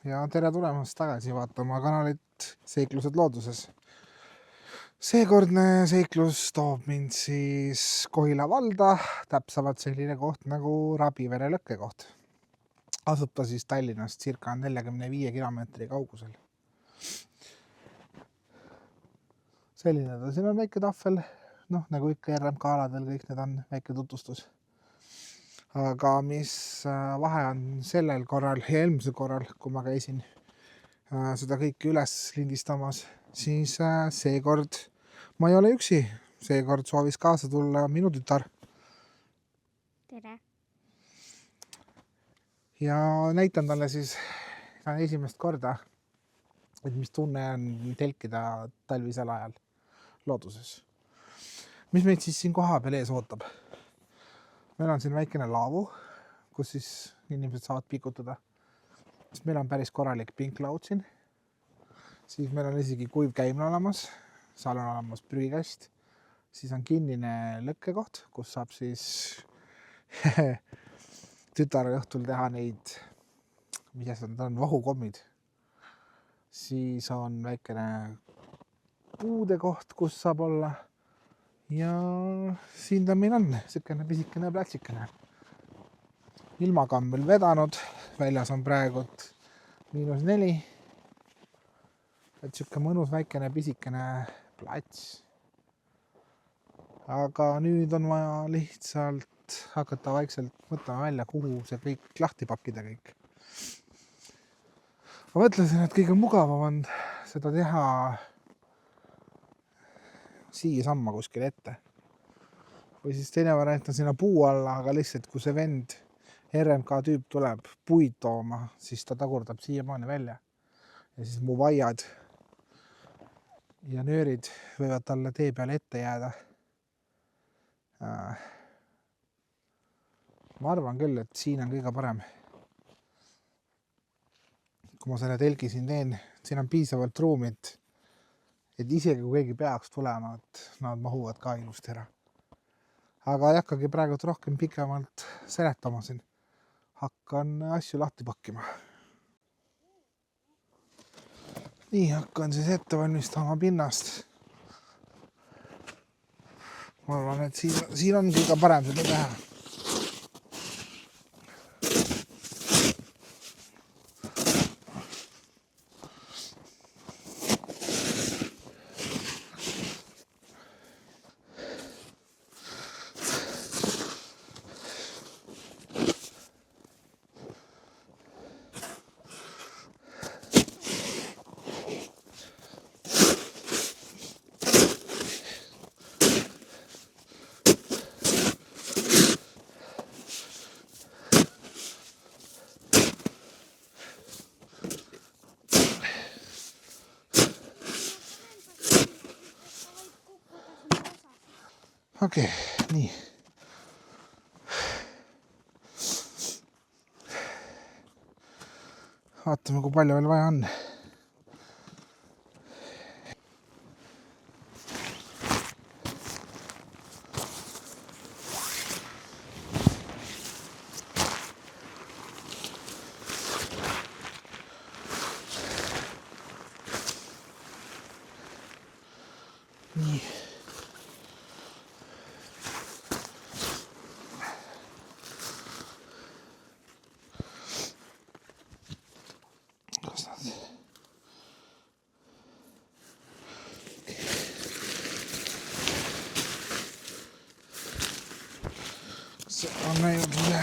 ja tere tulemast tagasi vaatama kanalit Seiklused looduses. Seekordne seiklus toob mind siis Kohila valda, täpsemalt selline koht nagu Rabivere lõkkekoht. Asub ta siis Tallinnast circa 45 kilomeetri kaugusel. Selline ta siin on väike tahvel, nagu ikka RMK aladel kõik need on väike tutvustus. Aga mis vahe on sellel korral ja eelmisel korral, kui ma käisin seda kõike üles lindistamas, siis seekord ma ei ole üksi. Seekord soovis kaasa tulla minu tütar. Tere! Ja näitan talle siis esimest korda, et mis tunne on telkida talvisel ajal looduses. Mis meid siis siin koha peal ees ootab? Meil on siin väikene laavu, kus siis inimesed saavad pikutada. Meil on päris korralik pinklaud siin. Siis meil on isegi kuiv käimla olemas. Seal on olemas prügikast. Siis on kinnine lõkkekoht, kus saab siis tütare õhtul teha neid, mis on vahukommid. Siis on väikene puude koht, kus saab olla. Ja siin ta meil on, selline pisikene platsikene. Ilmaga on meil vedanud, väljas on praegu -4. Et siuke mõnus väikene pisikene plats. Aga nüüd on vaja lihtsalt hakata vaikselt mõtlema välja, kuhu see kõik lahti pakkida kõik. Ma mõtlesin, et kõige mugavam on seda teha siiasamma kuskil ette. Või siis teine variant on sinna puu alla, aga lihtsalt kui see vend RMK tüüp tuleb puid tooma, siis ta tagurdab siiamaani välja. Ja siis mu vaiad ja nöörid võivad talle tee peale ette jääda. Ma arvan küll, et siin on kõige parem. Kui ma selle telgi siin teen, siin on piisavalt ruumit, et isegi kui keegi peaks tulema, et nad mahuvad ka ilusti ära. Aga ei hakkagi praegu rohkem pikemalt seletama siin. Hakkan asju lahti pakkima. Nii, hakkan siis ette valmistama pinnast. Ma arvan, et siin on kõige parem seda teha. Okei, nii. Vaatame, kui palju veel vaja on. Nii. See on näinud mulle.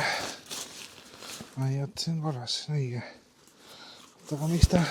Ai, see on korras, õige. Aga miks ta...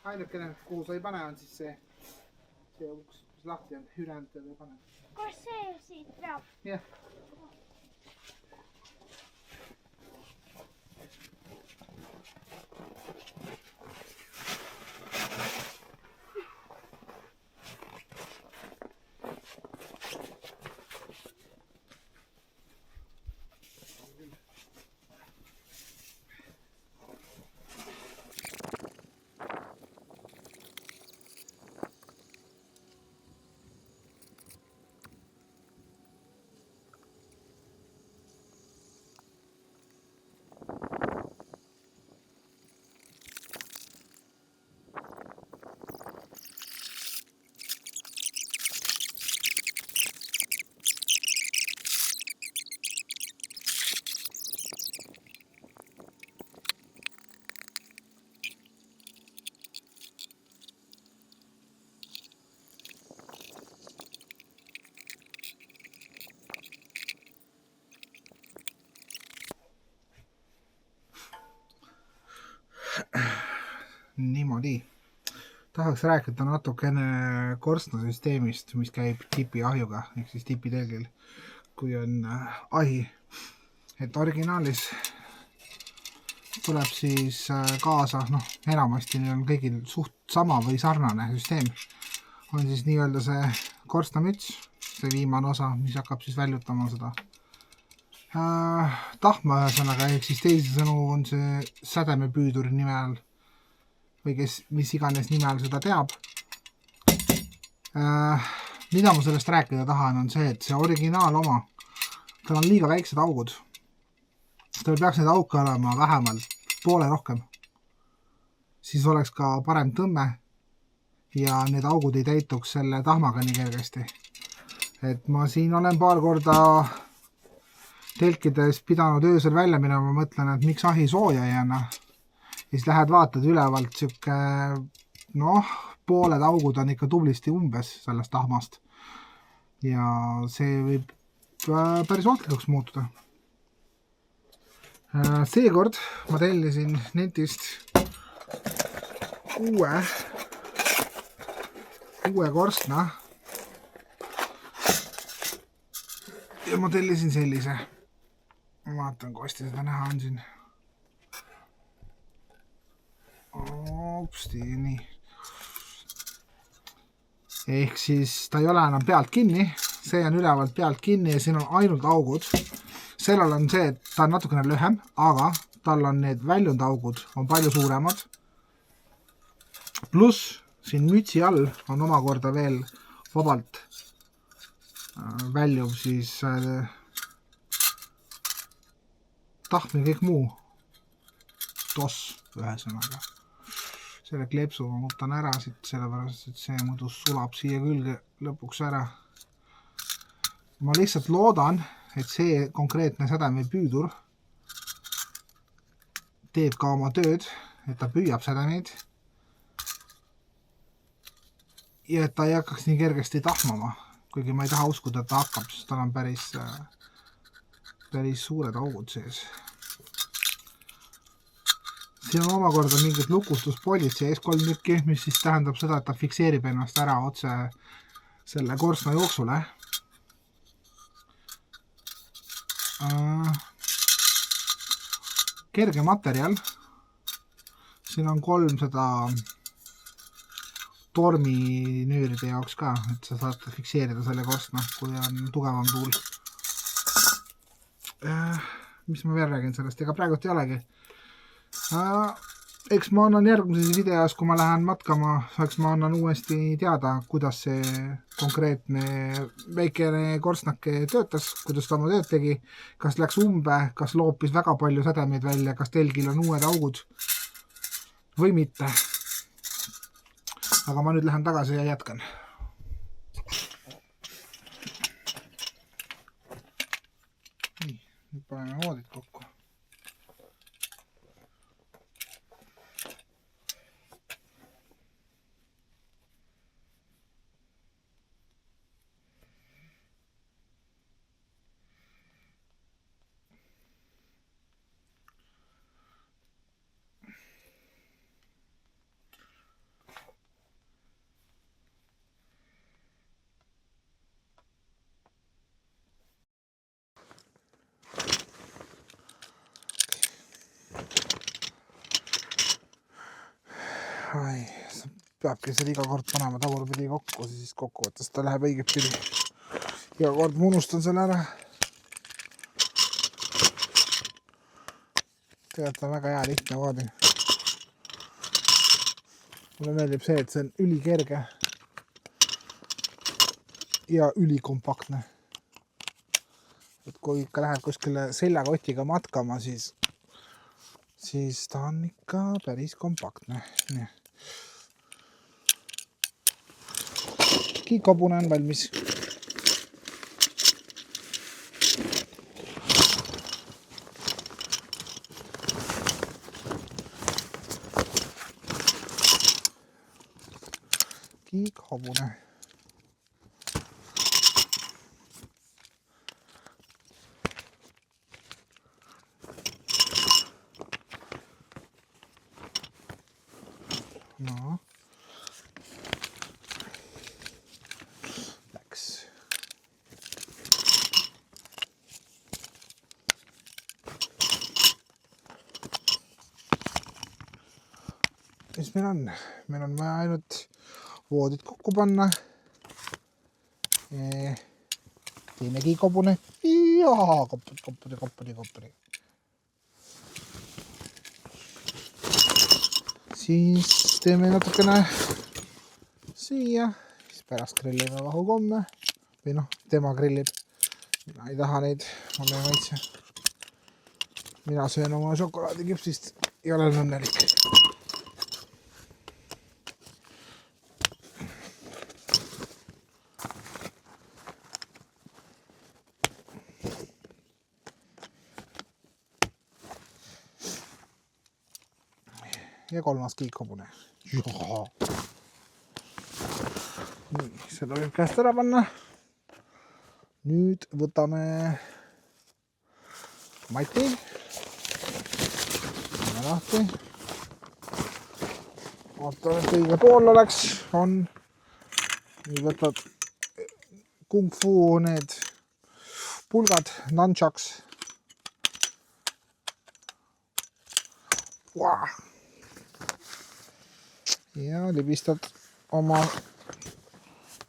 Ainukene, kuhu sa ei pane, on siis see uks, mis lahti on, ülejäänud ei pane. Kas see siit peab? Jah. Niimoodi. Tahaks rääkida natukene korstnasüsteemist, mis käib tipiahjuga, ehk siis tipitelgil, kui on ahi. Et originaalis tuleb siis kaasa, enamasti on kõigil suht sama või sarnane süsteem. On siis nii-öelda see korstnamüts, see viimane osa, mis hakkab siis väljutama seda tahma ühesõnaga, ehk siis teisisõnu on see sädemepüüduri nime all või kes, mis iganes nime all seda teab. Mida ma sellest rääkida tahan, on see, et see originaal oma, tal on liiga väiksed augud. Tal peaks neid auke olema vähemalt poole rohkem. Siis oleks ka parem tõmme ja need augud ei täituks selle tahmaga nii kergesti. Et ma siin olen paar korda telkides pidanud öösel välja minema, ma mõtlen, et miks ahi sooja ei anna. Ja siis lähed vaatad ülevalt siuke, pooled augud on ikka tublisti umbes sellest tahmast. Ja see võib päris ohtlikuks muutuda. Seekord ma tellisin netist uue korstna. Ja ma tellisin sellise. Ma vaatan, kui hästi seda näha on siin. Opsti, nii. Ehk siis ta ei ole enam pealt kinni, see on ülevalt pealt kinni ja siin on ainult augud. Sellel on see, et ta on natukene lühem, aga tal on need väljundaugud on palju suuremad. Pluss siin mütsi all on omakorda veel vabalt väljuv siis tahm ja kõik muu toss ühesõnaga. Selle kleepsu ma muutan ära siit, sellepärast, et see muidu sulab siia külge lõpuks ära. Ma lihtsalt loodan, et see konkreetne sädemepüüdur teeb ka oma tööd, et ta püüab sädemeid ja et ta ei hakkaks nii kergesti tahmama, kuigi ma ei taha uskuda, et ta hakkab, sest tal on päris suured augud sees. Siin on omakorda mingid lukustuspollid sees 3 tükki, mis siis tähendab seda, et ta fikseerib ennast ära otse selle korstna jooksule. Kerge materjal. Siin on 3 seda torminööride jaoks ka, et sa saad fikseerida selle korstna, kui on tugevam tuul. Mis ma veel räägin sellest, ega praegu ei olegi. Eks ma annan järgmises videos, kui ma lähen matkama, eks ma annan uuesti teada, kuidas see konkreetne väikene korstnake töötas, kuidas ta oma tööd tegi, kas läks umbe, kas loopis väga palju sädemeid välja, kas telgil on uued augud või mitte. Aga ma nüüd lähen tagasi ja jätkan. Nii, nüüd paneme voodid kokku. Peabki seal iga kord panema tagurpidi kokku, siis kokkuvõttes ta läheb õiget pidi. Iga kord ma unustan selle ära. Tegelikult on väga hea lihtne voodi. Mulle meeldib see, et see on ülikerge ja ülikompaktne. Et kui ikka läheb kuskile seljakotiga matkama, siis ta on ikka päris kompaktne. Nii. Kiikobune on valmis. Kiikhobune. No. Läks. Mis meil on? Meil on vaja ainult voodid kokku panna. Teine kiikobune. Jaa, koppuri. Siis teeme natukene süüa. Siis pärast grillime vahukomme. Või noh, tema grillib. Mina ei taha neid. Mulle ei maitse. Mina söön oma šokolaadiküpsist ja olen õnnelik. Ja kolmas kiikobune. Jaa. Nii, seda võib käest ära panna. Nüüd võtame mati. Paneme lahti. Vaatame, et õige pool oleks. On. Nii võtad kung fu need pulgad, nunchucks. Wow. Ja libistad oma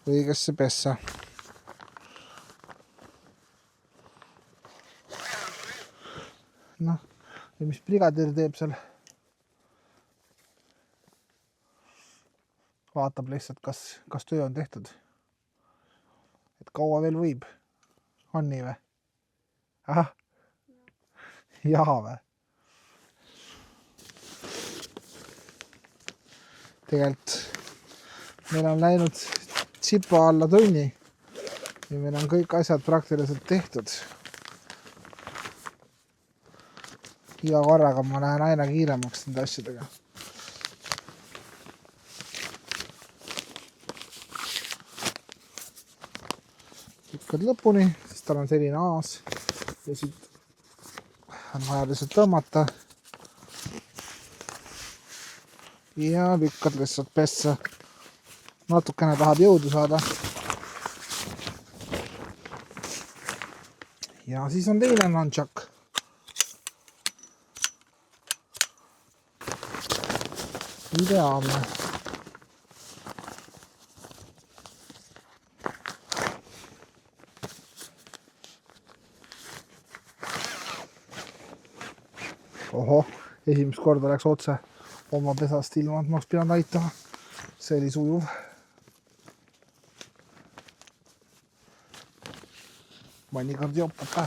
õigesse pessa. Noh, ja mis brigadir teeb seal? Vaatab lihtsalt, kas töö on tehtud. Et kaua veel võib? On nii või? Ahah. Jaa või? Tegelikult meil on läinud tsipa alla tunni ja meil on kõik asjad praktiliselt tehtud. Iga korraga ma lähen aina kiiremaks nende asjadega. Lükkad lõpuni, siis tal on selline aas ja siit on vaja lihtsalt tõmmata. Ja lükkad lihtsalt pessa. Natukene tahab jõudu saada. Ja siis on teine nunchuck. Ideaalne. Oho, esimest korda läks otse oma pesast ilma, et ma oleks pidanud aitama. See oli sujuv. Mõnikord joppab ka.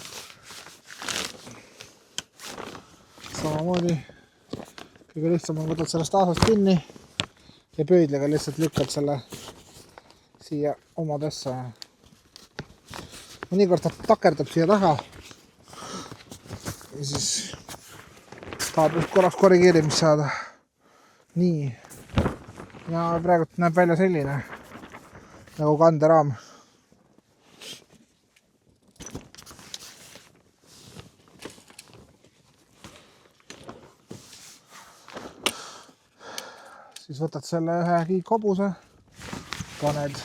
Samamoodi kõige lihtsam on võtad sellest aasast kinni ja pöödlega lihtsalt lükkad selle siia oma pessa. Mõnikord ta takerdab siia taha ja siis tahab just korraks korrigeerimist saada. Nii. Ja praegu näeb välja selline nagu kanderaam. Siis võtad selle ühe kiikhobuse, paned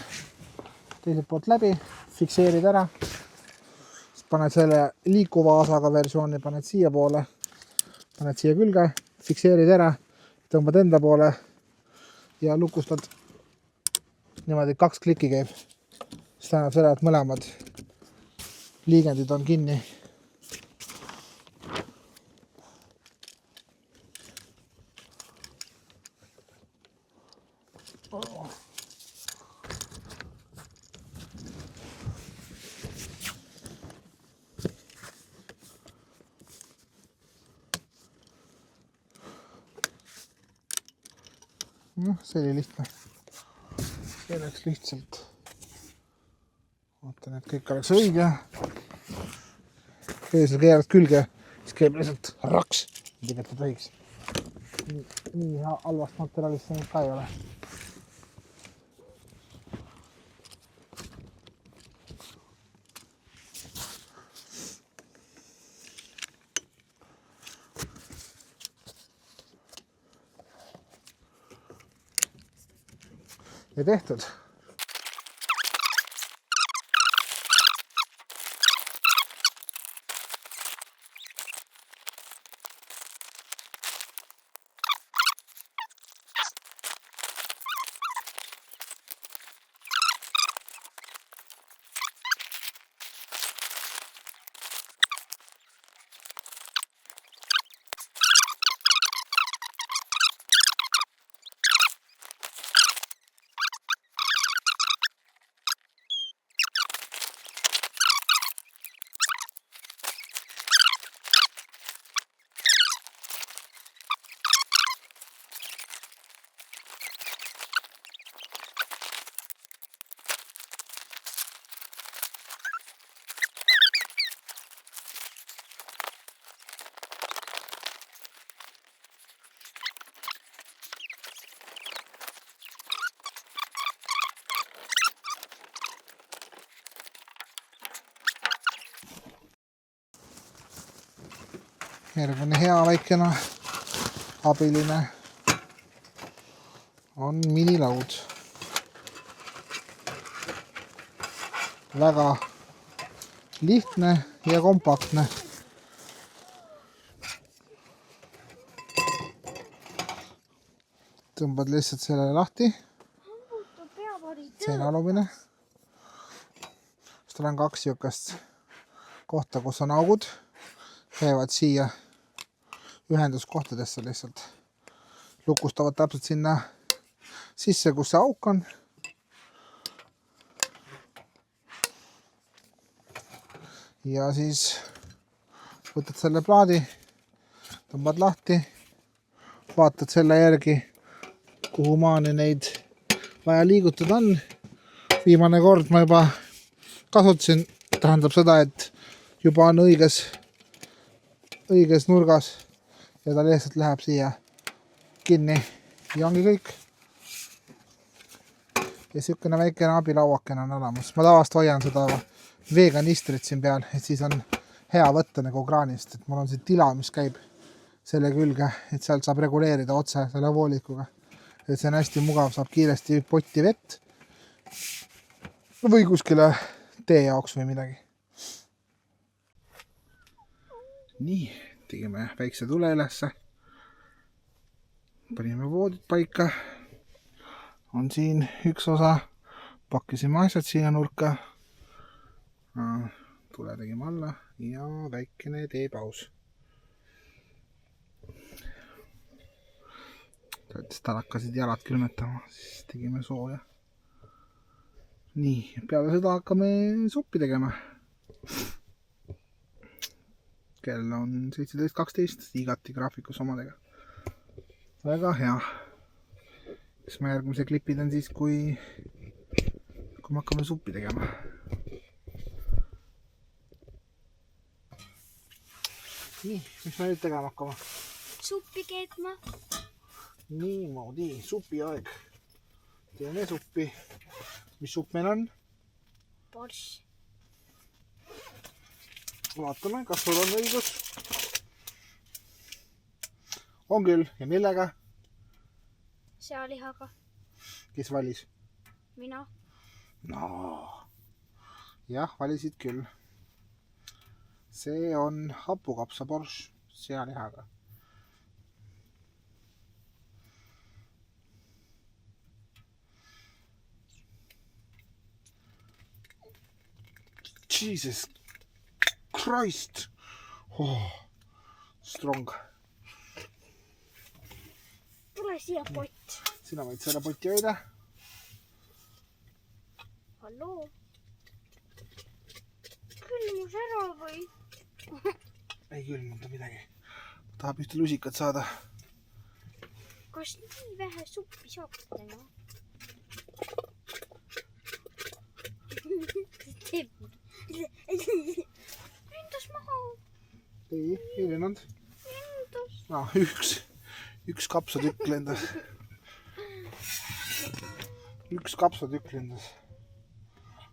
teiselt poolt läbi, fikseerid ära. Siis paned selle liikuva asaga versiooni, paned siia poole, paned siia külge, fikseerid ära. Tõmbad enda poole ja lukustad niimoodi 2 klikki käib. See tähendab seda, et mõlemad liigendid on kinni. Noh, see oli lihtne. See läks lihtsalt. Vaatan, et kõik oleks õige. Kui seal keerad külge, siis käib lihtsalt raks. Tegelikult võiks. Nii halvast materjalist see ka ei ole. Ja tehtud. Järgmine hea väikene abiline on minilaud. Väga lihtne ja kompaktne. Tõmbad lihtsalt sellele lahti. See on alumine. Siis on 2 siukest kohta, kus on augud. Käivad siia ühenduskohtadesse lihtsalt. Lukustavad täpselt sinna sisse, kus see auk on. Ja siis võtad selle plaadi, tõmbad lahti, vaatad selle järgi, kuhu maani neid vaja liigutada on. Viimane kord ma juba kasutasin, tähendab seda, et juba on õiges nurgas ja ta lihtsalt läheb siia kinni ja ongi kõik. Ja siukene väikene abilauakene on olemas. Ma tavast hoian seda veeganistrit siin peal, et siis on hea võtta nagu kraanist, et mul on see tila, mis käib selle külge, et sealt saab reguleerida otse selle voolikuga. Et see on hästi mugav, saab kiiresti potti vett või kuskile tee jaoks või midagi. Nii, tegime väikse tule ülesse. Panime voodid paika. On siin üks osa. Pakkisime asjad siia nurka. Tule tegime alla ja väikene teepaus. Tal hakkasid jalad külmetama, siis tegime sooja. Nii, peale seda hakkame suppi tegema. Kell on 17.12, igati graafikus omadega. Väga hea. Kas ma järgmise klipid on siis, kui me hakkame suppi tegema. Nii, mis me nüüd tegema hakkama? Suppi keetma. Niimoodi, supi aeg. Teeme suppi. Mis supp meil on? Borš. Vaatame, kas sul on õigus. On küll. Ja millega? Sealihaga. Kes valis? Mina. No. Jah, valisid küll. See on hapukapsa borš sealihaga. Jesus Christ oh,. Strong. Tule siia pott. Sina võid selle poti hoida. Halloo. Külmus ära või? Ei külmuta midagi. Tahab ühte lusikat saada. Kas nii vähe suppi saate, no? Lendas maha. Ei lennanud. Lendas. Üks kapsatükk lendas. Üks kapsatükk lendas.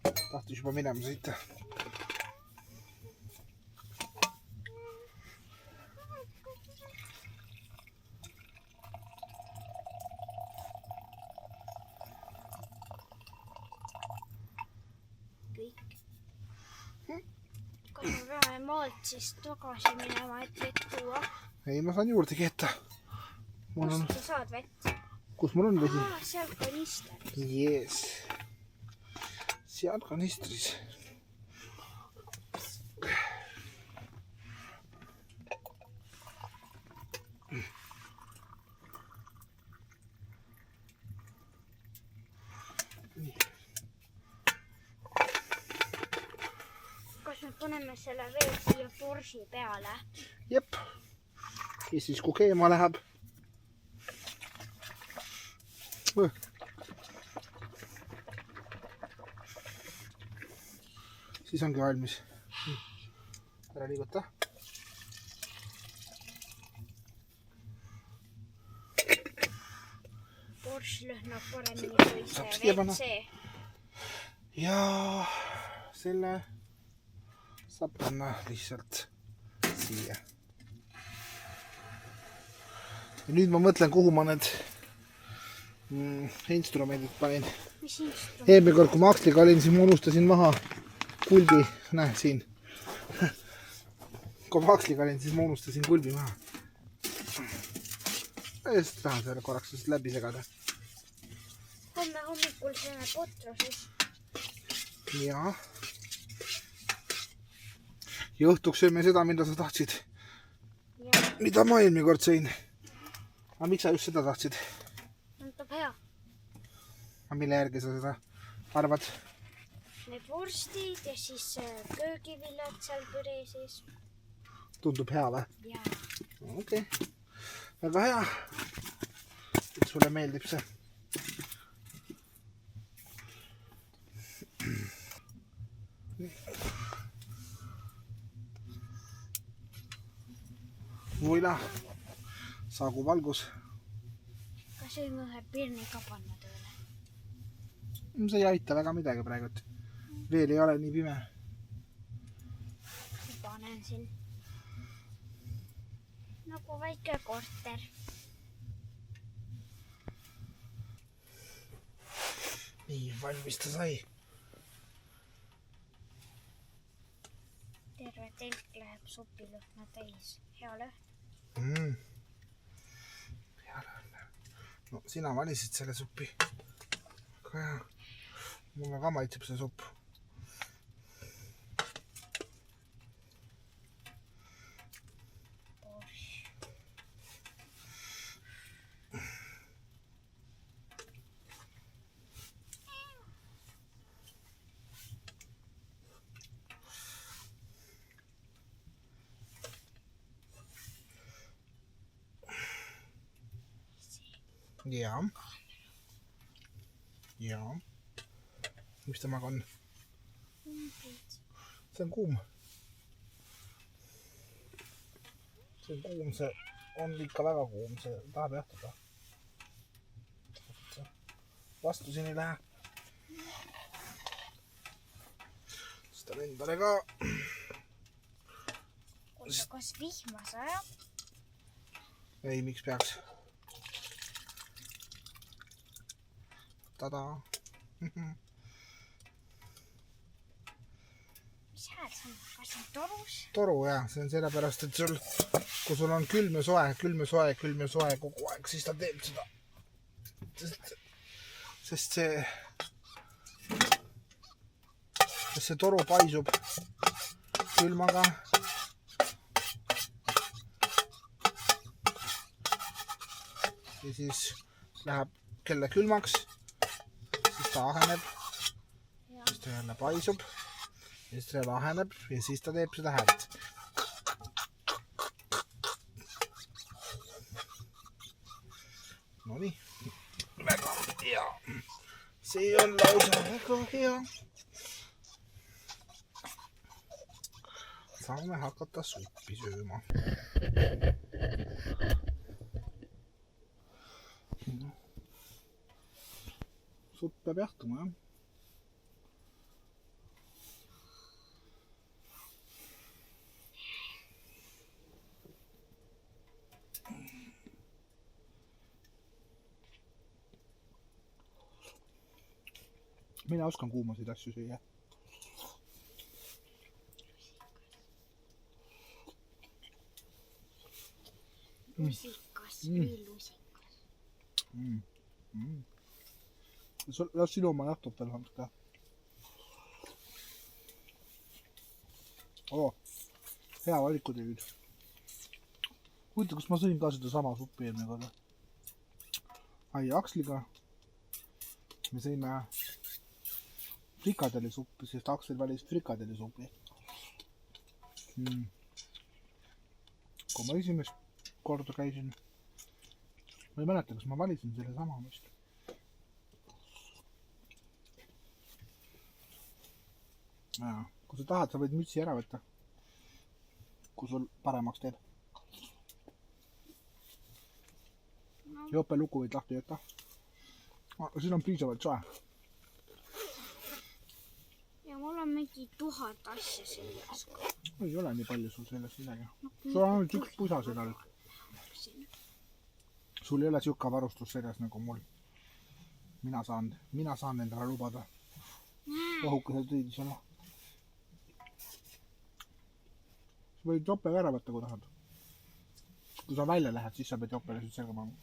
Tahtis juba minema sõita. Kas me peame maalt siis tagasi minema, et vett tuua? Ei, ma saan juurde kehta. Kust sa saad vett? Kus mul on vesi? Seal kanisteris. Yes. Seal kanistris. Kas me paneme selle vee siia porsi peale? Jep. Ja siis kui keema läheb. Siis ongi valmis. Ära liiguta. Porš lõhnab paremini kui see WC. Ja selle saab panna lihtsalt siia. Ja nüüd ma mõtlen, kuhu ma need instrumendid panin. Mis instrument? Eelmine kord, kui ma akliga olin, siis ma unustasin maha kulbi. Näe, siin. Kui ma akliga olin, siis ma unustasin kulbi maha. Ja just tahan selle korraks läbi segada. Homme hommikul sööme potru siis. Ja. Ja õhtuks sööme seda, mida sa tahtsid. Ja. Mida ma eelmine kord sõin. Aga miks sa just seda tahtsid? Tundub hea. Aga mille järgi sa seda arvad? Need vorstid ja siis köögiviljad seal püri siis. Tundub hea või? Jaa. Okei. Väga hea. Et sulle meeldib see. Voila. Saagu valgus. Kas võime ühe pirni ka panna tööle? See ei aita väga midagi praegu. Veel ei ole nii pime. Panen siin. Nagu väike korter. Nii, valmis ta sai. Terve telk läheb supilõhna täis. Hea lõhn. Hea lõhn. No, sina valisid selle supi. Aga hea. Mulle ka maitseb see supp. Jaa. Jaa. Mis temaga on? See on kuum. See on kuum, see on ikka väga kuum, see tahab jahtuda. Vastu siin ei lähe. Seda endale ka. Kuulda, kas vihma sajab? Ei, miks peaks? Tada. Mis hääl see on? Kas see on torus? Toru, jah. See on sellepärast, et kui sul on külm ja soe kogu aeg, siis ta teeb seda. Sest see sest see toru paisub külmaga. Ja siis läheb kelle külmaks, siis ta aheneb, siis ta jälle paisub, ja siis ta jälle aheneb ja siis ta teeb seda häält. Nonii, väga hea. See on lausa väga hea. Saame hakata suppi sööma. Supp peab jahtuma, jah. Mina oskan kuumasid asju süüa. Lusikas, lusikas. Las sinu oma jahtub veel natuke. Hea valiku tegid. Huvitav, kas ma sõin ka seda sama suppi eelmine korda? Ai, Aksliga. Me sõime frikadelisuppi, sest Aksel valis frikadelisupi. Kui ma esimest korda käisin, ma ei mäleta, kas ma valisin selle sama vist. Kui sa tahad, sa võid mütsi ära võtta, kui sul paremaks teeb. Jope luku võid lahti jätta. Siin on piisavalt soe. Ja mul on mingi 1000 asja seljas. Ei ole nii palju sul selles midagi. Sul on ainult üks pusa seda. Sul ei ole siuka varustus seljas nagu mul. Mina saan endale lubada. Ohukesed riidis olla. Sa võid Jope ära võtta, kui tahad. Kui sa välja lähed, siis sa pead Jopele siis selga panema.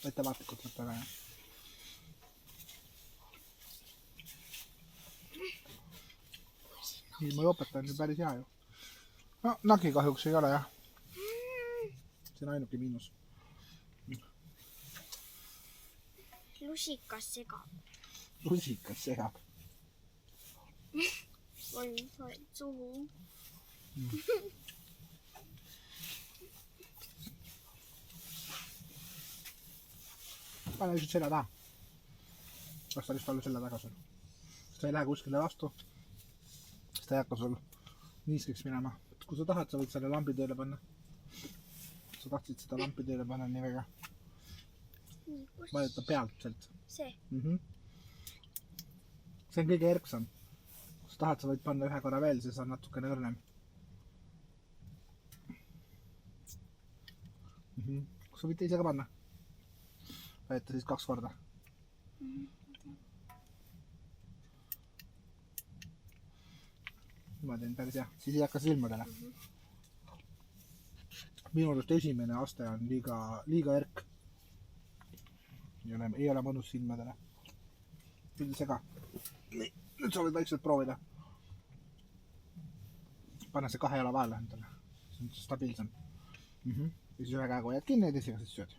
Ettevaatlikult võtta ära, jah. Nii, ma Jopet on ju päris hea ju. No, nagi kahjuks ei ole, jah. See on ainuke miinus. Lusikas segab. Lusikas segab. Oi, said suhu. Pane lihtsalt selja taha. Las ta lihtsalt olla selja taga sul. Sest ta ei lähe kuskile vastu. Sest ta ei hakka sul niiskeks minema. Kui sa tahad, sa võid selle lambi teele panna. Sa tahtsid seda lampi teele panna nii väga. Vajuta pealt sealt. See? See on kõige erksam. Kui sa tahad, sa võid panna ühe korra veel, siis on natukene õrnem. Kui sa võid teise ka panna. Vajuta siis 2 korda. Ma teen päris hea. Siis ei hakka silmadele. Minu arust esimene aste on liiga erk. Ei ole mõnus silmadele. Nüüd sega. Nii, nüüd sa võid vaikselt proovida. Pane see 2 jala vahele endale. See on stabiilsem. Ja siis ühe käega hoiad kinni ja teisega siis sööd.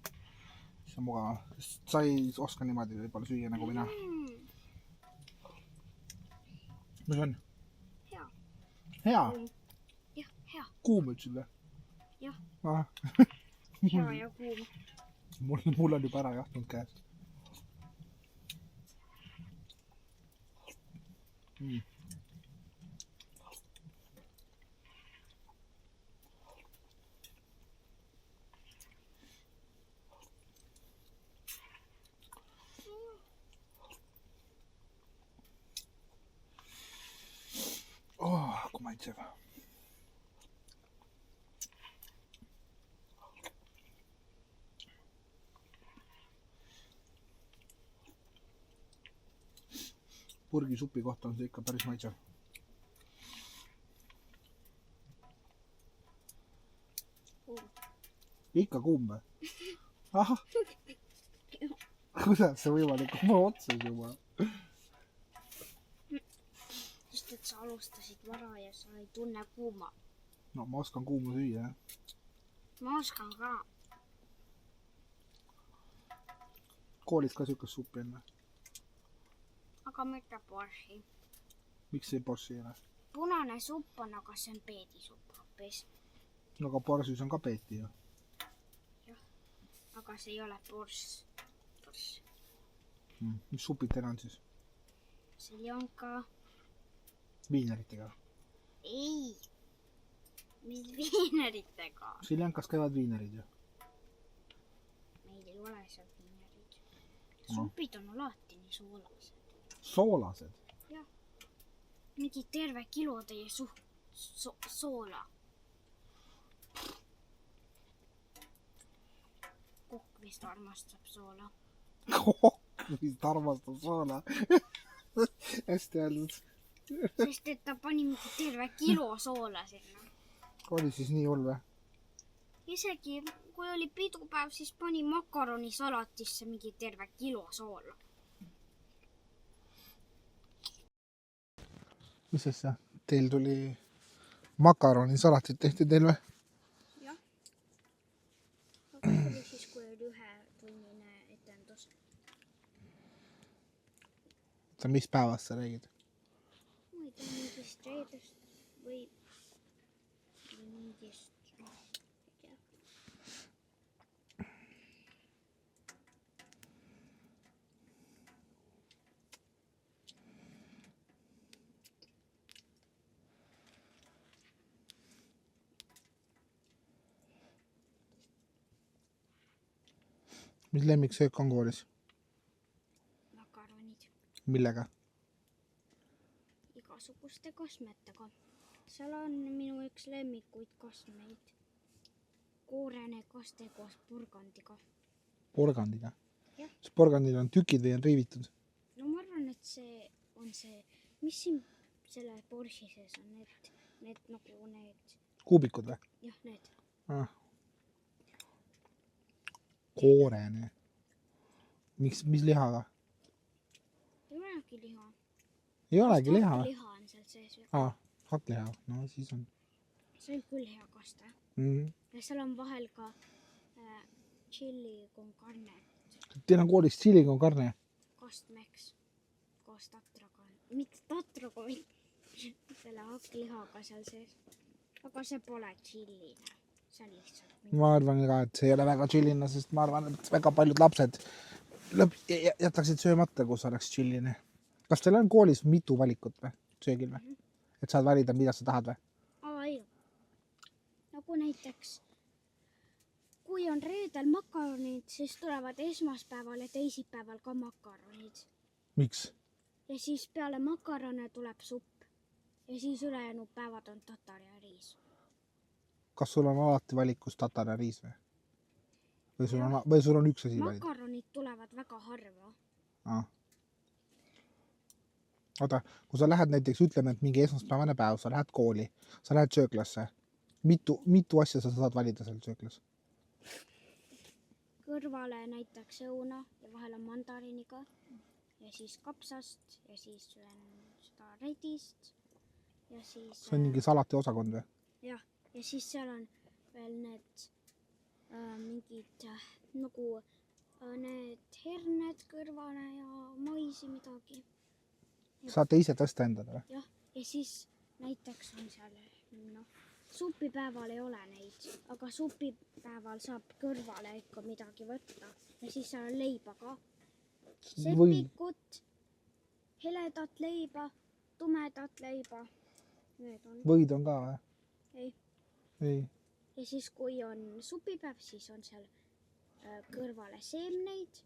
See on mugav. Sa ei oska niimoodi võib-olla süüa nagu mina. Mis on? Hea. Hea? Jah, hea. Kuum ütlesid või? Jah. Hea ja kuum. Mul on juba ära jahtunud käest. Kui maitsev. Purgisupi kohta on see ikka päris maitsev. Ikka kuum või? Ahah. Kuidas see võimalik? Ma otsa juba. sa alustasid vara ja sa ei tunne kuuma. No ma oskan kuuma süüa, jah. Ma oskan ka. Koolis ka sükast suppi enne. Aga mitte borši. Miks see borši ei ole? Punane supp on, aga see on peedisupp hoopis. No aga boršis on ka peeti ju. Jah, aga see ei ole borš. Mis supid teil on siis? Seljanka. Viineritega? Ei. Mis viineritega? Seljankas käivad viinerid ju. Meil ei ole seal viinerid. Supid on alati nii soolased. Soolased? Jah. Mingi terve kilotäie soola. Kokk vist armastab soola. Kokk vist armastab soola. Hästi öeldud. Sest et ta pani mingi terve kilo soola sinna. Oli siis nii hull või? Isegi kui oli pidupäev, siis pani makaronisalatisse mingi terve kilo soola. Mis asja? Teil tuli makaronisalatit tehti teil või? Jah. Aga see oli siis, kui oli 1-tunnine etendus. Mis päevast sa räägid? Ma ei tea, mingist reedest või mingist, ei tea. Mis lemmiksöök on koolis? Makaronid. Millega? Igasuguste kosmetega. Seal on minu üks lemmikuid kosmeid. Koorene kaste koos porgandiga. Porgandiga? Jah. Kas porgandil on tükid või on riivitud? No ma arvan, et see on see, mis siin selle borši sees on, need nagu need. Kuubikud või? Jah, need. Koorene. Mis lihaga? Ei olegi liha. Ei olegi liha? Liha on seal sees. Hakkliha. No siis on. See on küll hea kaste. Ja seal on vahel ka chili con carne. Teil on koolis chili con carne? Kastmeks. Koos tatraga. Mitte tatraga, vaid selle hakklihaga seal sees. Aga see pole chilline. See on lihtsalt. Ma arvan ka, et see ei ole väga chilline, sest ma arvan, et väga paljud lapsed jätaksid söömata, kus oleks chilline. Kas teil on koolis mitu valikut või? Söögil või? Et saad valida, mida sa tahad või? Ei. Nagu näiteks, kui on reedel makaronid, siis tulevad esmaspäeval ja teisipäeval ka makaronid. Miks? Ja siis peale makarone tuleb supp. Ja siis ülejäänud päevad on tatar ja riis. Kas sul on alati valikus tatar ja riis või? Või sul on üks asi valida? Makaronid tulevad väga harva. Oota, kui sa lähed näiteks, ütleme, et mingi esmaspäevane päev, sa lähed kooli, sa lähed sööklasse. Mitu asja sa saad valida seal sööklas? Kõrvale näiteks õuna ja vahel on mandariiniga. Ja siis kapsast ja siis söön seda redist. Ja siis... See on mingi salati osakond või? Jah, ja siis seal on veel need mingid nagu need herned kõrvale ja maisi midagi. Saate ise tõsta endale või? Jah, ja siis näiteks on seal, supipäeval ei ole neid, aga supipäeval saab kõrvale ikka midagi võtta. Ja siis seal on leiba ka. Sepikut, heledat leiba, tumedat leiba. Need on. Võid on ka või? Ei. Ja siis kui on supipäev, siis on seal kõrvale seemneid.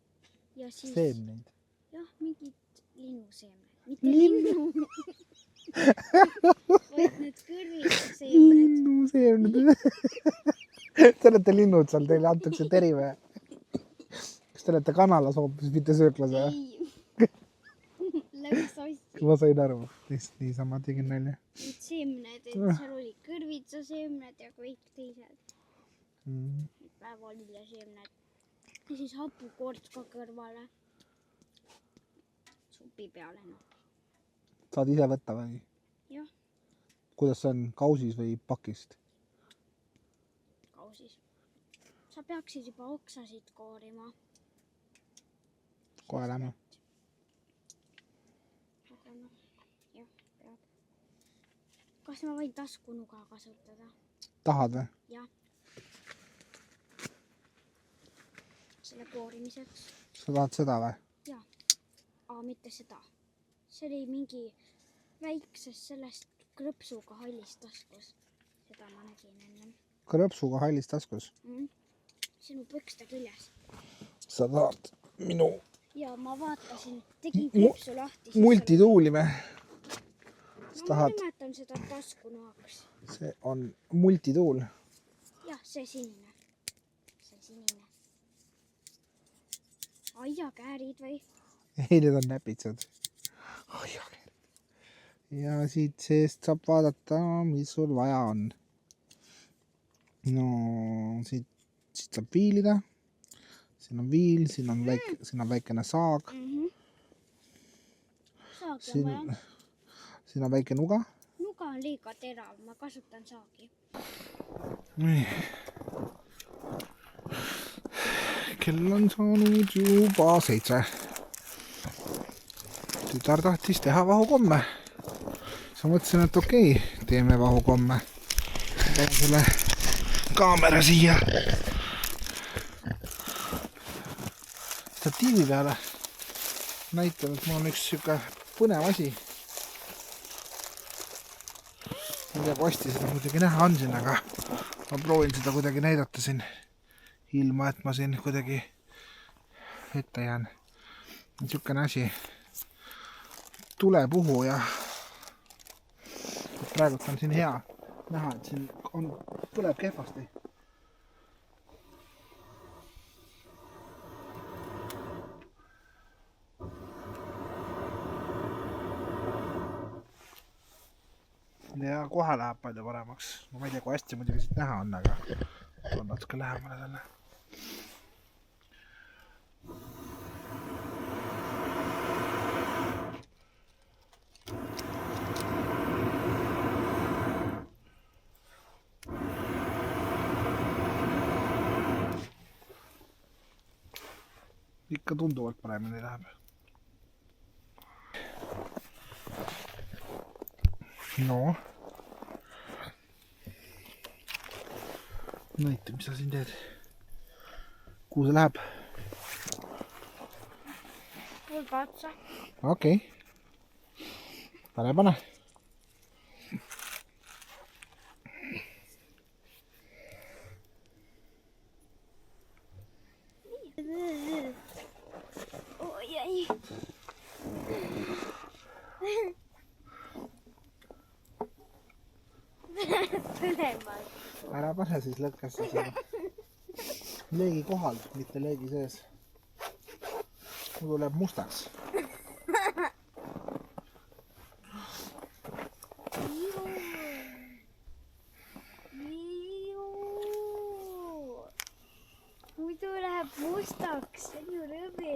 Ja siis... Seemneid? Jah, mingid linnuseemned. Mitte linnu. Vaid need kõrviseemned. Linnuseemned. Te olete linnud seal, teile antakse teri või? Kas te olete kanalas hoopis, mitte sööklas või? Ei. Lõksossi. Ma sain aru. Niisama tegin nalja. Need seemned, et seal oli kõrvitsaseemned ja kõik teised. Päevalilleseemned. Ja siis hapukoorts ka kõrvale. Supi peale. Saad ise võtta või? jah, kuidas see on, kausis või pakist? kausis. Sa peaksid juba oksasid koorima. Kohe lähme. Aga noh, jah, peab. Kas ma võin taskunuga kasutada? Tahad või? Jah. Selle koorimiseks. Sa tahad seda või? Jah. Aga mitte seda. See oli mingi väiksest sellest krõpsuga hallist taskus. Seda ma nägin ennem. Krõpsuga hallis taskus? Sinu pükste küljes. Sa tahad minu Ja ma vaatasin, tegin krõpsu lahti. multituuli või? Ma nimetan seda taskunoaks. See on multituul. Jah, see sinine. See sinine. Aiakäärid või? Ei, need on näpitsad. Ja siit seest saab vaadata, mis sul vaja on. No, siit saab viilida. Siin on viil, siin on väikene saag. Saagi on vaja. Siin on väike nuga. Nuga on liiga terav, ma kasutan saagi. Nii. Kell on saanud juba 7. Tütar tahtis teha vahukomme. Siis ma mõtlesin, et okei, teeme vahukomme. Panen selle kaamera siia statiivi peale. Näitan, et mul on üks siuke põnev asi. Ma ei tea, kui hästi seda muidugi näha on siin, aga ma proovin seda kuidagi näidata siin ilma, et ma siin kuidagi ette jään. Niisugune asi. Tulepuhuja. Praegult on siin hea näha, et siin põleb kehvasti. Ja kohe läheb palju paremaks. Ma ei tea, kui hästi muidugi siit näha on, aga on natuke lähemale selle. Ikka tunduvalt paremini läheb. No. Näita, mis sa siin teed. Kuhu see läheb? Pulga otsa. Okei. Pane. Oi, ei. Põlemal. Ära pane siis lõkkesse seda. Leegi kohal, mitte leegi sees. Muidu läheb mustaks. Muidu läheb mustaks, see on ju rõve.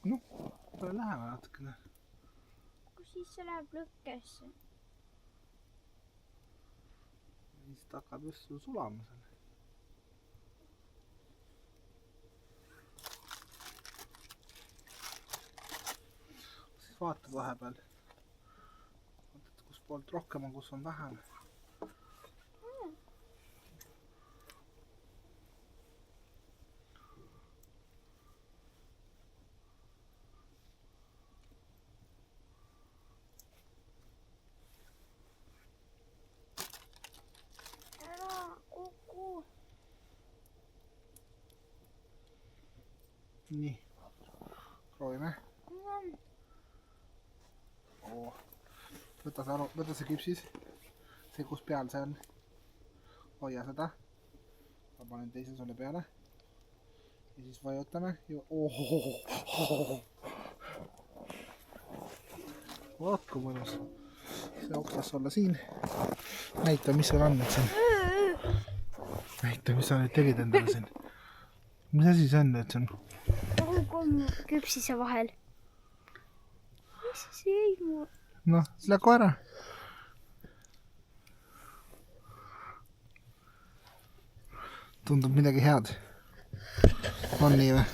Noh, tule läheme natukene. Kus siis see läheb lõkkesse? Siis ta hakkab just sulama seal. Siis vaatad vahepeal. Vaatad, kus poolt rohkem on, kus on vähem. Nii, proovime. Võta see kipsis. See, kus peal see on. Hoia seda. Ma panen teise sulle peale. ja siis vajutame ja vaat kui mõnus. See oksas olla siin. Näita, mis sul on nüüd siin. Näita, mis sa nüüd tegid endale siin. Mis asi see on nüüd siin? Kolm küpsise vahel. Mis see jäi mu? Noh, lägu ära. Tundub midagi head. On nii või?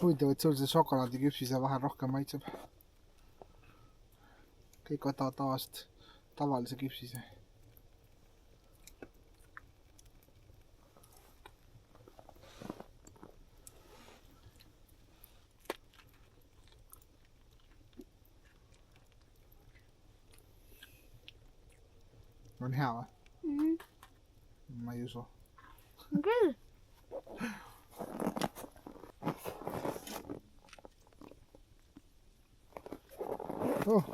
Huvitav, et sul see šokolaadiküpsise vahel rohkem maitseb. Kõik võtavad tavalise küpsise. On hea või? Ma ei usu. Küll. Oh.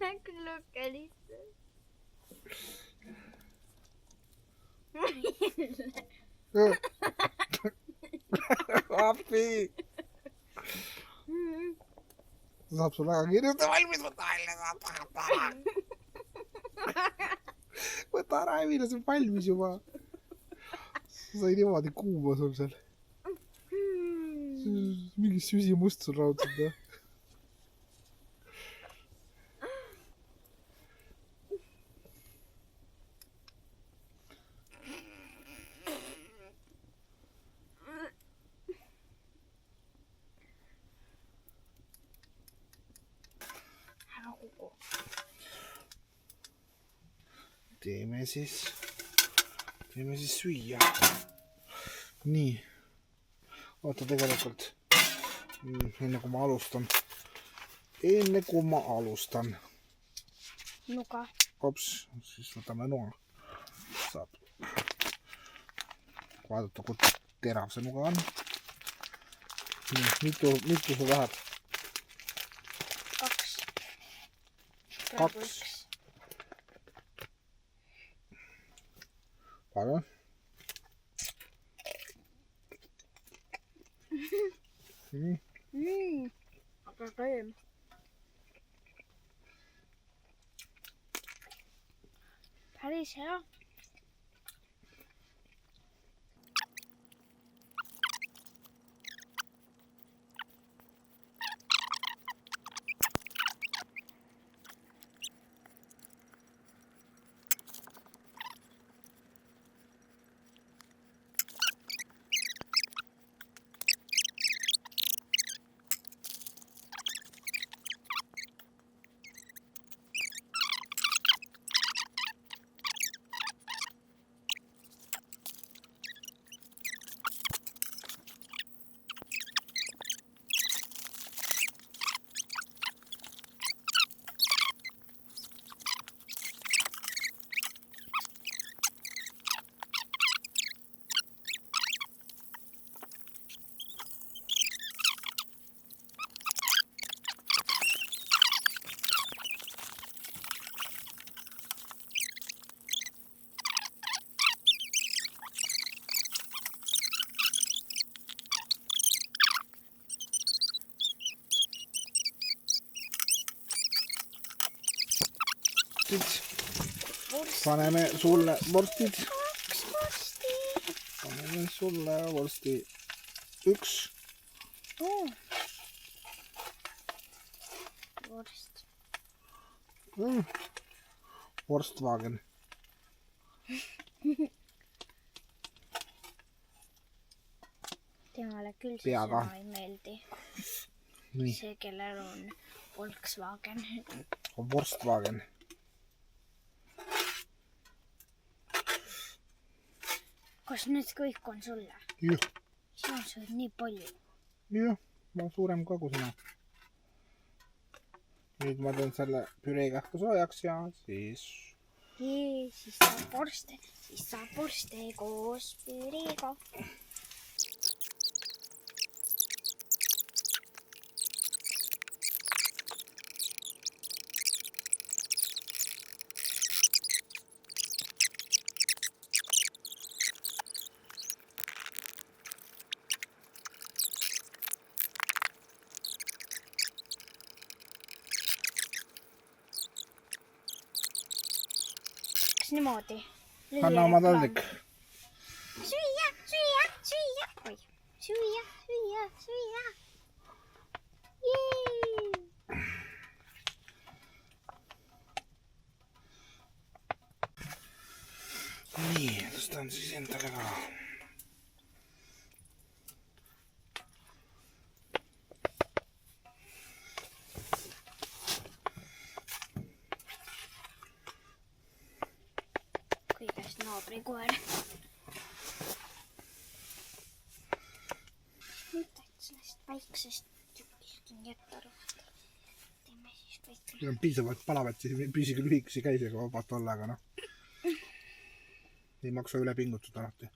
Nägu lukalistas. Appi! Saab sul väga kiiresti valmis võtta välja. Võta ära, Emile, see on valmis juba. Sai niimoodi kuuma sul seal. Mingi süsimust sul raudselt. Ära kuku. Teeme siis süüa. Nii. Oota tegelikult. Enne kui ma alustan. Nuga. Ops, siis võtame noa. Saab vaadata, kui terav see nuga on. Nii, mitu sul läheb? 2. Palun. Aga rõõm. Päris hea. Paneme sulle vorstid. Paneme sulle vorsti 1. Vorst. Vorstwagen. Temale küll see Peaga. sõna ei meeldi. Nii, See, kellel on Volkswagen. on Vorstwagen. Kas nüüd kõik on sulle? Juh, Sina sööd nii palju. juh, ma olen suurem ka kui sina. Nüüd ma teen selle püree kähku soojaks ja siis Siis saab vorste koos püreega. Niimoodi. anna oma taldrik. Süüa. Oi, süüa. Jee! Nii, tõstan siis endale ka. Kuidas naabri koer. Nüüd sellest väiksest tükist on jätta rohkem. Teeme siis kõik. Kui on piisavalt palavat, siis püsige lühikese käisega vabalt olla, aga noh. Ei maksa üle pingutada alati.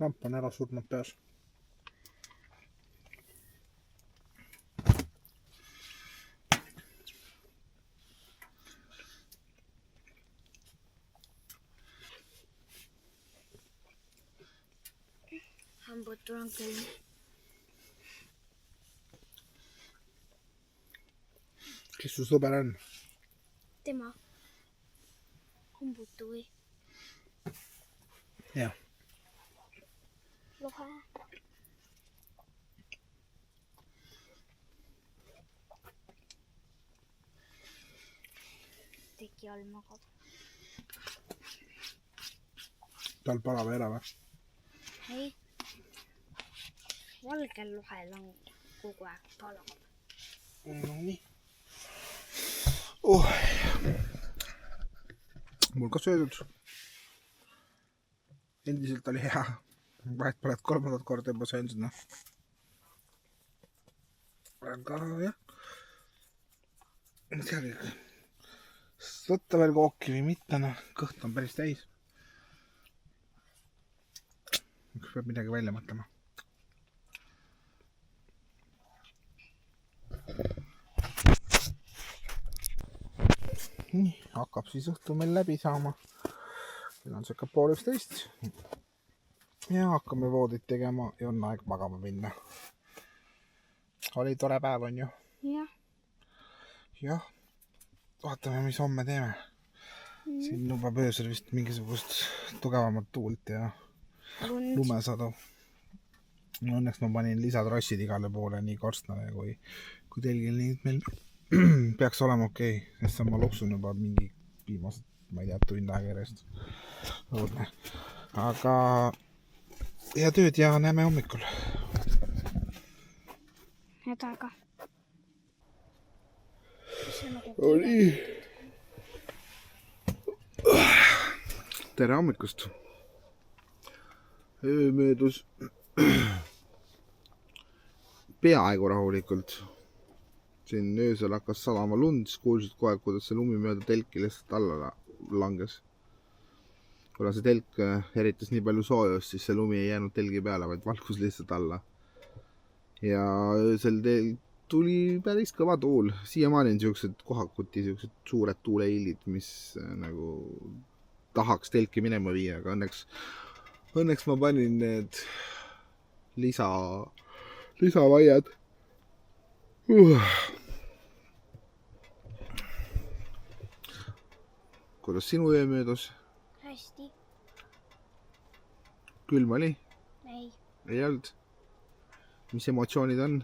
Lamp on ära surnud peas. Hambutul on küll. Kes su sõber on? Tema. Hambutu või? Jah. Lohe. Teki all magab. Tal palav ei ole või? Ei. Valgel lohel on kogu aeg palav. No nii. Mul ka söödud. Endiselt oli hea. Vahet pole, et 3. korda juba söön seda. Aga jah. Ma tean ikka. Võtta veel kooki või mitte, noh. Kõht on päris täis. Üks peab midagi välja mõtlema. Nii, hakkab siis õhtu meil läbi saama. Meil on siuke 12:30. Ja hakkame voodit tegema ja on aeg magama minna. Oli tore päev, on ju? Jah. Jah. Vaatame, mis homme teeme. Siin lubab öösel vist mingisugust tugevamat tuult ja lumesadu. Õnneks ma panin lisatrossid igale poole, nii korstnale kui telgil, nii et meil peaks olema okei, sest ma loksun juba mingi viimased, ma ei tea, tund aega järjest. Aga hea tööd ja näeme hommikul. Hädaga. Oli. Tere hommikust. Öö möödus peaaegu rahulikult. Siin öösel hakkas salama lund, siis kuulsid kohe, kuidas see lumi mööda telki lihtsalt alla langes. Kuna see telk eritas nii palju soojust, siis see lumi ei jäänud telgi peale, vaid valgus lihtsalt alla. Ja öösel tuli päris kõva tuul. Siiamaani on siuksed kohakuti, siuksed suured tuuleillid, mis nagu tahaks telki minema viia, aga õnneks ma panin need lisavaiad. Kuidas sinu öö möödus? Hästi. Külm oli? Ei. Ei olnud? mis emotsioonid on?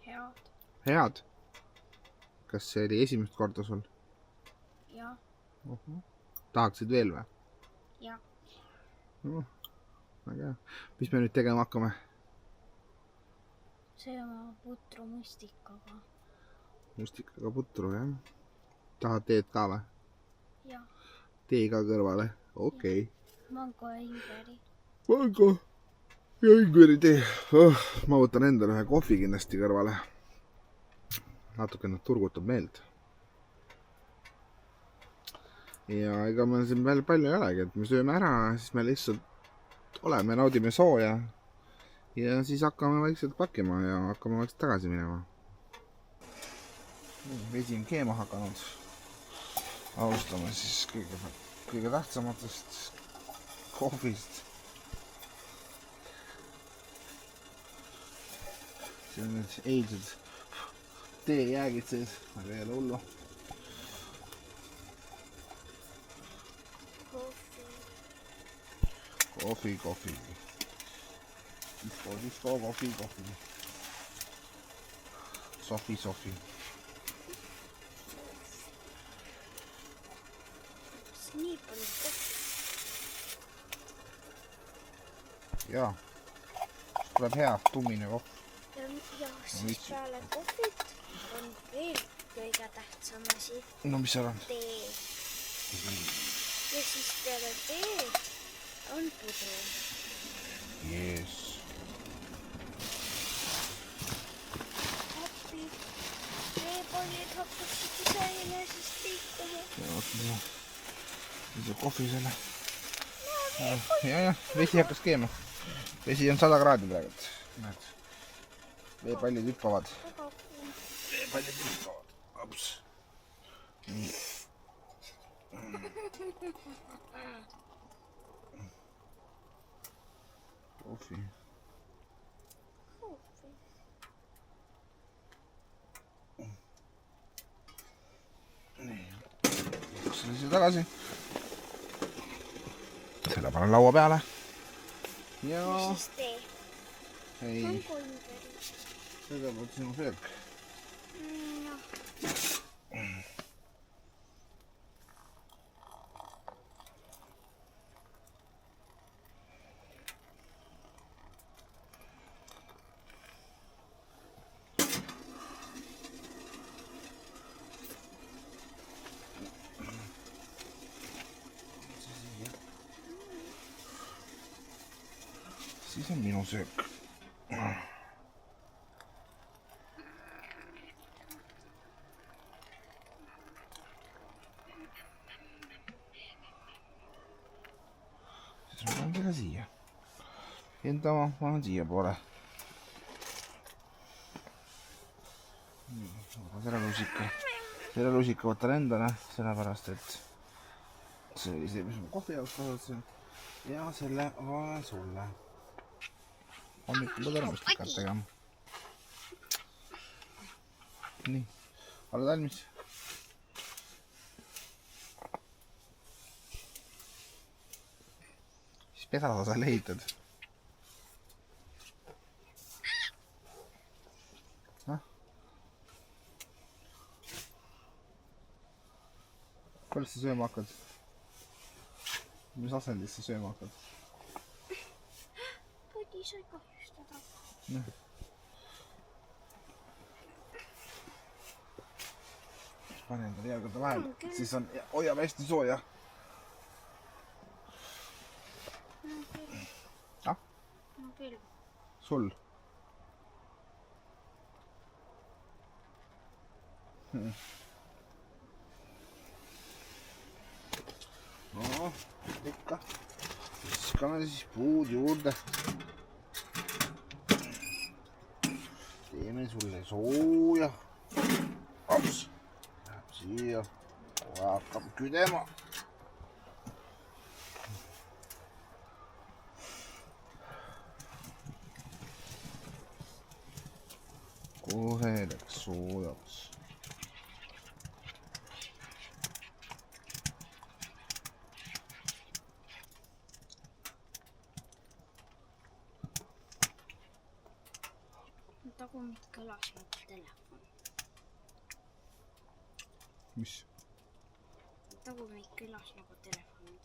Head. Head? Kas see oli esimest korda sul? Jah. Tahaksid veel või? Jah. Väga hea. Mis me nüüd tegema hakkame? Sööma putru mustikaga. Mustikaga putru, jah? Tahad teed ka või? Jah. Tee ka kõrvale? Okei. Mango ja ingveri. Mango ja ingveri tee. Ma võtan endale ühe kohvi kindlasti kõrvale. Natuke nad turgutab meelt. Ja ega me siin veel palju ei olegi, et me sööme ära, siis me lihtsalt oleme, naudime sooja. Ja siis hakkame vaikselt pakkima ja hakkame vaikselt tagasi minema. Vesi on keema hakanud. Alustame siis kõige tähtsamatest kohvist. See on nüüd eilsed teejäägid sees, aga ei ole hullu. Kohvi. Disko, kohvi. Sofi. Nii palju kohvi. Jaa, tuleb hea tummine kohv. Ja siis peale kohvit on veel kõige tähtsam asi. No mis seal on? Tee. Ja siis peale teed on pudru. Yes. Hapid. Veepallid hakkaksid ise enesest liikuma. Ja, see kohvi selle. Ja, vesi hakkas keema. Vesi on 100 kraadi praegu. Näed. Veepallid hüppavad. Ops. Nii. Kohvi. Nii. Selle siia tagasi. Selle panen laua peale. Ja siis tee. Ei, Mango ingveri. kõigepealt sinu söök. Siis on minu söök. Siis ma panen selle siia. Enda ma panen siia poole. Selle lusika võtan endale, sellepärast et see oli see, mis ma kohvi jaoks kasutasin. Ja selle olen sulle. Hommikul pead ära mustikat tegema. Nii, oled valmis? Siis peda sa seal ehitad. Kuidas sa sööma hakkad? Mis asendis sa sööma hakkad? Podi sai kahjustada. Panen endale jalgade vahel, siis on, hoiab hästi sooja. No küll. Sul? No, ikka. Viskame siis puud juurde. Teeme sulle sooja. Ops. Läheb siia. Kohe hakkab küdema. Kohe läks soojaks. tagumik kõlas nagu telefon. Mis? Tagumik kõlas nagu telefon.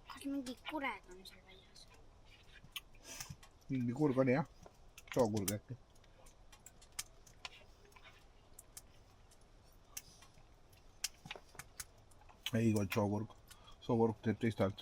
Kas mingi kured on seal väljas? Mingi kurg oli jah. Sookurg äkki. Ei olnud sookurg. Sookurg teeb teist häält.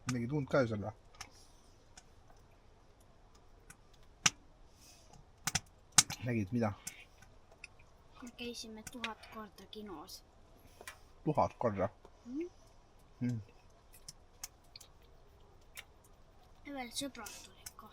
Mingi tund ka seal või? Nägid mida? Me käisime 1000 korda kinos. 1000 korda? Ja veel sõbrad tulid ka.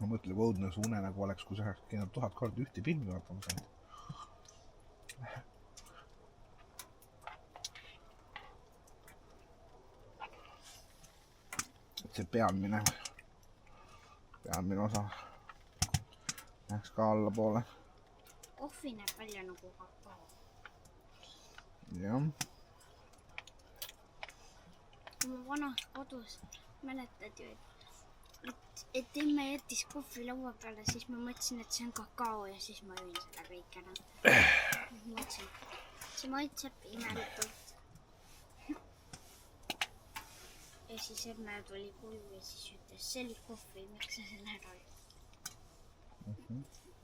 Ma mõtle, kui õudne su unenägu oleks, kui sa oleks käinud 1000 korda ühte filmi vaatama saanud. See pealmine osa läheks ka alla poole. Kohvi näeb välja nagu kakao. Jah. Oma vanas kodus mäletad ju, et emme jättis kohvi laua peale, siis ma mõtlesin, et see on kakao ja siis ma jõin seda kõik ära. Mõtlesin, see maitseb imelikult. Ja siis emme tuli koju ja siis ütles, see oli kohvi, miks sa selle ära olid?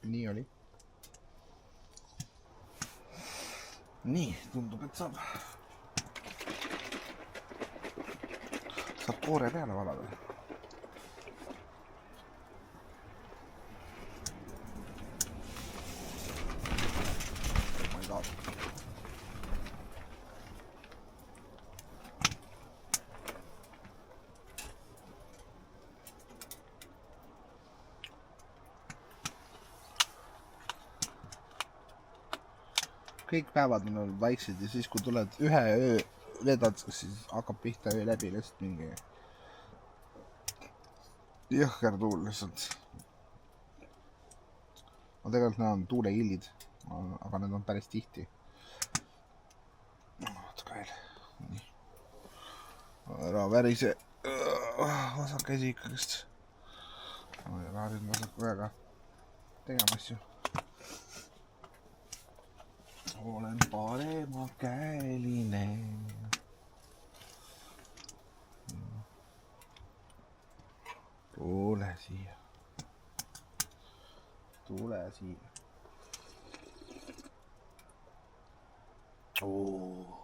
Nii oli. Nii, tundub, et saab koore peale valada. Ma ei taha. Kõik päevad on olnud vaiksed ja siis, kui tuled ühe öö vedad, siis hakkab pihta öö läbi lihtsalt mingi jõhker tuul lihtsalt. Ma tegelikult need on tuulekillid, aga need on päris tihti. Vaata ka veel. Nii. Ära värise vasak käsi ikkagist. Ma ei taha nüüd vasaku käega tegema asju. Olen paremakäeline. Tule siia. Tule siia. Oo.